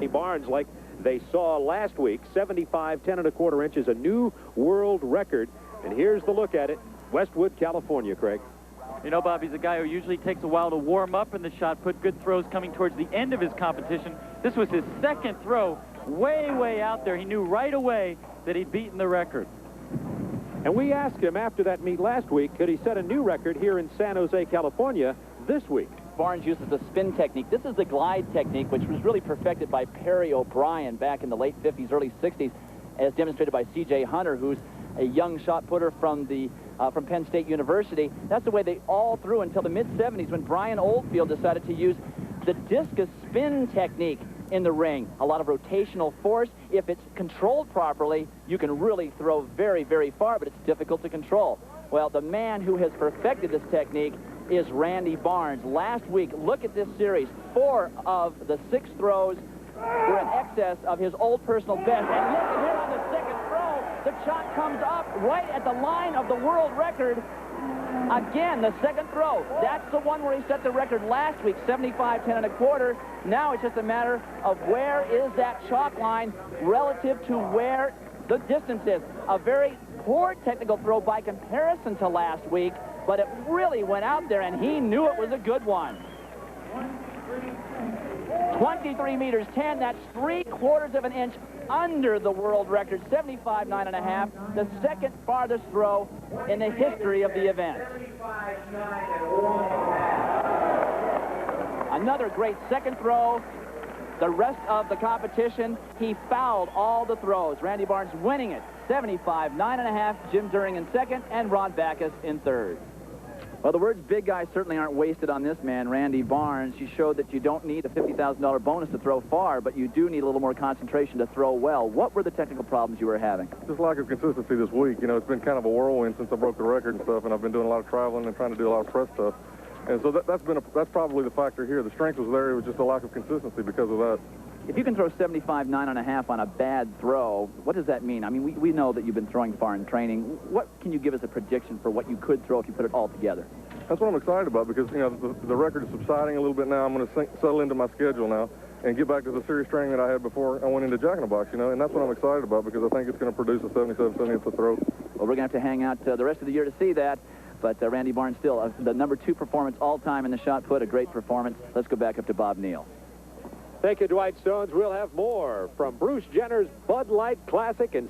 Randy Barnes like they saw last week. 75, 10 1/4 inches, a new world record. And here's the look at it. Westwood, California, Craig. You know, Bob, he's a guy who usually takes a while to warm up in the shot put. Good throws coming towards the end of his competition. This was his second throw, way out there. He knew right away that he'd beaten the record. And we asked him after that meet last week, could he set a new record here in San Jose, California this week? Barnes uses the spin technique. This is the glide technique, which was really perfected by Perry O'Brien back in the late 50s, early 60s, as demonstrated by C.J. Hunter, who's a young shot putter from Penn State University. That's the way they all threw until the mid-70s when Brian Oldfield decided to use the discus spin technique in the ring. A lot of rotational force. If it's controlled properly, you can really throw very far, but it's difficult to control. Well, the man who has perfected this technique is Randy Barnes. Last week, look at this series. 4 of the 6 throws were in excess of his old personal best. And look at him on the second throw. The shot comes up right at the line of the world record. Again, the second throw. That's the one where he set the record last week, 75, 10 1/4. Now it's just a matter of where is that chalk line relative to where the distance is. A very poor technical throw by comparison to last week, but it really went out there, and he knew it was a good one. 23 meters 10, that's 3/4 of an inch under the world record, 75, 9 1/2, the second farthest throw in the history of the event. Another great second throw. The rest of the competition, he fouled all the throws. Randy Barnes winning it, 75, 9 1/2, Jim During in second, and Ron Backus in third. Well, the words big guy certainly aren't wasted on this man, Randy Barnes. You showed that you don't need a $50,000 bonus to throw far, but you do need a little more concentration to throw well. What were the technical problems you were having? Just lack of consistency this week. You know, it's been kind of a whirlwind since I broke the record and stuff, and I've been doing a lot of traveling and trying to do a lot of press stuff. And so that's probably the factor here. The strength was there. It was just a lack of consistency because of that. If you can throw 75, 9 1/2 on a bad throw, what does that mean? I mean, we know that you've been throwing far in training. What can you give us a prediction for what you could throw if you put it all together? That's what I'm excited about because, you know, the record is subsiding a little bit now. I'm going to settle into my schedule now and get back to the serious training that I had before I went into Jack in the Box, you know, and that's what I'm excited about because I think it's going to produce a 77, 78 foot throw. Well, we're going to have to hang out the rest of the year to see that. But Randy Barnes still, the #2 performance all-time in the shot put, a great performance. Let's go back up to Bob Neal. Thank you, Dwight Stones. We'll have more from Bruce Jenner's Bud Light Classic and...